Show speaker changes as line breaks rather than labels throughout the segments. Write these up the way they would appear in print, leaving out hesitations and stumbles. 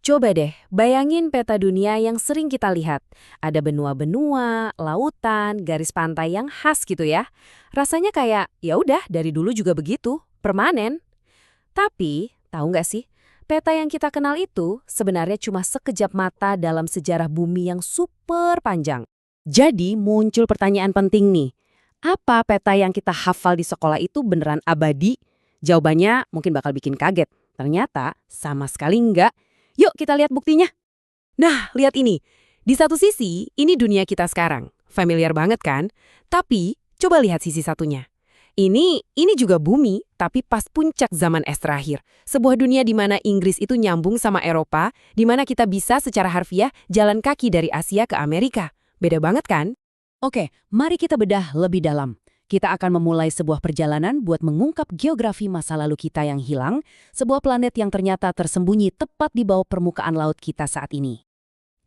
Coba deh, bayangin peta dunia yang sering kita lihat. Ada benua-benua, lautan, garis pantai yang khas gitu ya. Rasanya kayak, ya udah dari dulu juga begitu, permanen. Tapi, tahu nggak sih, peta yang kita kenal itu sebenarnya cuma sekejap mata dalam sejarah bumi yang super panjang. Jadi muncul pertanyaan penting nih. Apa peta yang kita hafal di sekolah itu beneran abadi? Jawabannya mungkin bakal bikin kaget. Ternyata sama sekali enggak. Yuk kita lihat buktinya. Nah, lihat ini. Di satu sisi, ini dunia kita sekarang. Familiar banget kan? Tapi, coba lihat sisi satunya. Ini juga bumi, tapi pas puncak zaman es terakhir. Sebuah dunia di mana Inggris itu nyambung sama Eropa, di mana kita bisa secara harfiah jalan kaki dari Asia ke Amerika. Beda banget kan? Oke, mari kita bedah lebih dalam. Kita akan memulai sebuah perjalanan buat mengungkap geografi masa lalu kita yang hilang, sebuah planet yang ternyata tersembunyi tepat di bawah permukaan laut kita saat ini.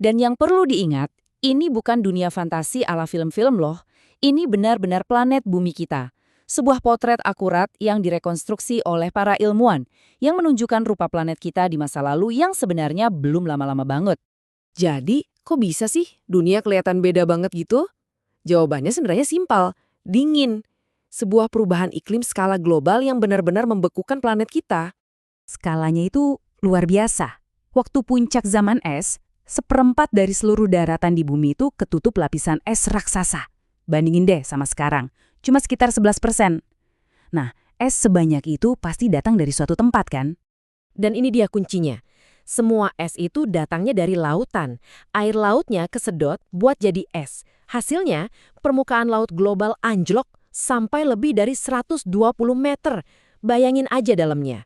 Dan yang perlu diingat, ini bukan dunia fantasi ala film-film loh. Ini benar-benar planet bumi kita. Sebuah potret akurat yang direkonstruksi oleh para ilmuwan, yang menunjukkan rupa planet kita di masa lalu yang sebenarnya belum lama-lama banget. Jadi, kok bisa sih dunia kelihatan beda banget gitu? Jawabannya sebenarnya simpel, dingin. Sebuah perubahan iklim skala global yang benar-benar membekukan planet kita. Skalanya itu luar biasa. Waktu puncak zaman es, seperempat dari seluruh daratan di bumi itu ketutup lapisan es raksasa. Bandingin deh sama sekarang, cuma sekitar 11%. Nah, es sebanyak itu pasti datang dari suatu tempat kan? Dan ini dia kuncinya. Semua es itu datangnya dari lautan. Air lautnya kesedot buat jadi es. Hasilnya, permukaan laut global anjlok sampai lebih dari 120 meter. Bayangin aja dalamnya.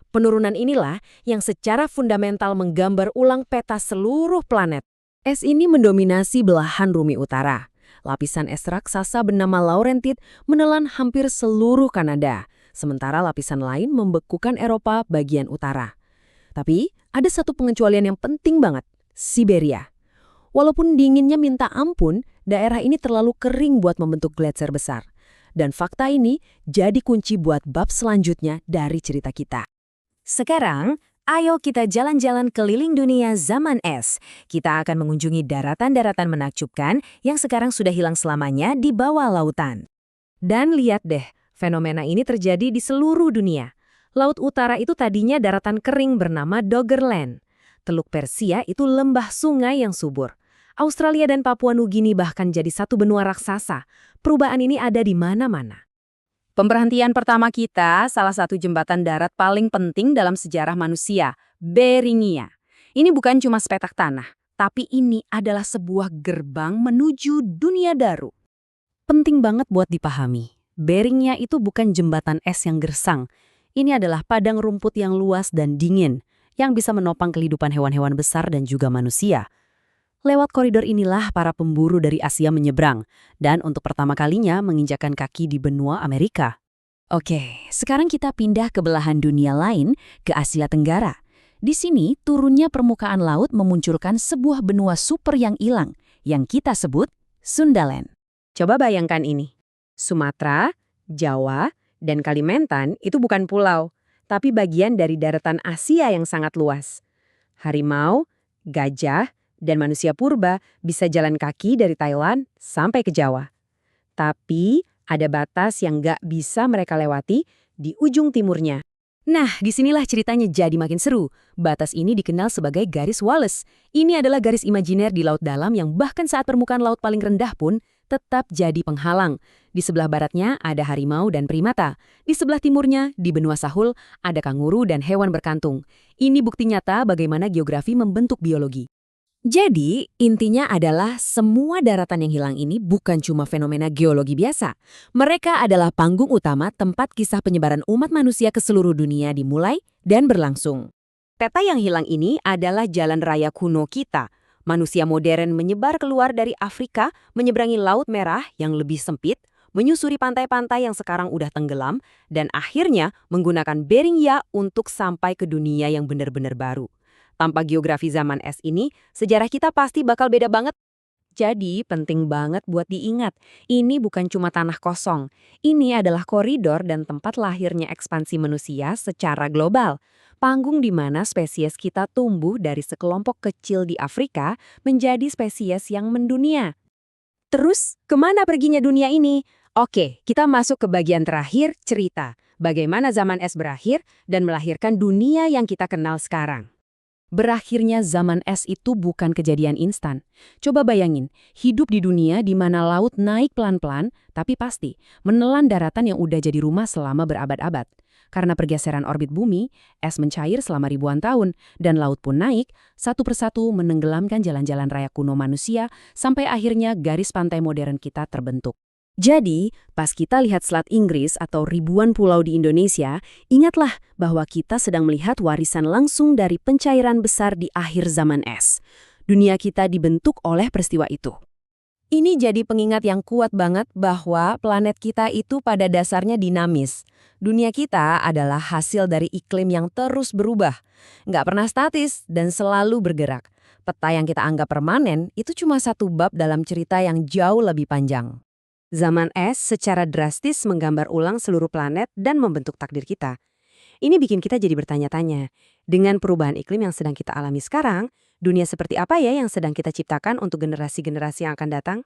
Penurunan inilah yang secara fundamental menggambar ulang peta seluruh planet. Es ini mendominasi belahan Rumi Utara. Lapisan es raksasa bernama Laurentid menelan hampir seluruh Kanada, sementara lapisan lain membekukan Eropa bagian utara. Tapi, ada satu pengecualian yang penting banget, Siberia. Walaupun dinginnya minta ampun, daerah ini terlalu kering buat membentuk gletser besar. Dan fakta ini jadi kunci buat bab selanjutnya dari cerita kita. Sekarang, ayo kita jalan-jalan keliling dunia zaman es. Kita akan mengunjungi daratan-daratan menakjubkan yang sekarang sudah hilang selamanya di bawah lautan. Dan lihat deh, fenomena ini terjadi di seluruh dunia. Laut Utara itu tadinya daratan kering bernama Doggerland. Teluk Persia itu lembah sungai yang subur. Australia dan Papua Nugini bahkan jadi satu benua raksasa. Perubahan ini ada di mana-mana. Pemberhentian pertama kita, salah satu jembatan darat paling penting dalam sejarah manusia, Beringia. Ini bukan cuma sepetak tanah, tapi ini adalah sebuah gerbang menuju dunia baru. Penting banget buat dipahami. Beringia itu bukan jembatan es yang gersang. Ini adalah padang rumput yang luas dan dingin, yang bisa menopang kehidupan hewan-hewan besar dan juga manusia. Lewat koridor inilah para pemburu dari Asia menyeberang, dan untuk pertama kalinya menginjakan kaki di benua Amerika. Oke, sekarang kita pindah ke belahan dunia lain, ke Asia Tenggara. Di sini, turunnya permukaan laut memunculkan sebuah benua super yang hilang, yang kita sebut Sundaland. Coba bayangkan ini. Sumatera, Jawa, dan Kalimantan itu bukan pulau, tapi bagian dari daratan Asia yang sangat luas. Harimau, gajah, dan manusia purba bisa jalan kaki dari Thailand sampai ke Jawa. Tapi ada batas yang nggak bisa mereka lewati di ujung timurnya. Nah, disinilah ceritanya jadi makin seru. Batas ini dikenal sebagai garis Wallace. Ini adalah garis imajiner di laut dalam yang bahkan saat permukaan laut paling rendah pun tetap jadi penghalang. Di sebelah baratnya ada harimau dan primata. Di sebelah timurnya, di benua Sahul, ada kanguru dan hewan berkantung. Ini bukti nyata bagaimana geografi membentuk biologi. Jadi, intinya adalah semua daratan yang hilang ini bukan cuma fenomena geologi biasa. Mereka adalah panggung utama tempat kisah penyebaran umat manusia ke seluruh dunia dimulai dan berlangsung. Peta yang hilang ini adalah jalan raya kuno kita. Manusia modern menyebar keluar dari Afrika, menyeberangi Laut Merah yang lebih sempit, menyusuri pantai-pantai yang sekarang udah tenggelam, dan akhirnya menggunakan Beringia untuk sampai ke dunia yang benar-benar baru. Tanpa geografi zaman es ini, sejarah kita pasti bakal beda banget. Jadi, penting banget buat diingat, ini bukan cuma tanah kosong. Ini adalah koridor dan tempat lahirnya ekspansi manusia secara global. Panggung di mana spesies kita tumbuh dari sekelompok kecil di Afrika menjadi spesies yang mendunia. Terus, kemana perginya dunia ini? Oke, kita masuk ke bagian terakhir, cerita. Bagaimana zaman es berakhir dan melahirkan dunia yang kita kenal sekarang. Berakhirnya zaman es itu bukan kejadian instan. Coba bayangin, hidup di dunia di mana laut naik pelan-pelan, tapi pasti menelan daratan yang udah jadi rumah selama berabad-abad. Karena pergeseran orbit bumi, es mencair selama ribuan tahun, dan laut pun naik, satu persatu menenggelamkan jalan-jalan raya kuno manusia, sampai akhirnya garis pantai modern kita terbentuk. Jadi, pas kita lihat Selat Inggris atau ribuan pulau di Indonesia, ingatlah bahwa kita sedang melihat warisan langsung dari pencairan besar di akhir zaman es. Dunia kita dibentuk oleh peristiwa itu. Ini jadi pengingat yang kuat banget bahwa planet kita itu pada dasarnya dinamis. Dunia kita adalah hasil dari iklim yang terus berubah. Nggak pernah statis dan selalu bergerak. Peta yang kita anggap permanen itu cuma satu bab dalam cerita yang jauh lebih panjang. Zaman es secara drastis menggambar ulang seluruh planet dan membentuk takdir kita. Ini bikin kita jadi bertanya-tanya, dengan perubahan iklim yang sedang kita alami sekarang, dunia seperti apa ya yang sedang kita ciptakan untuk generasi-generasi yang akan datang?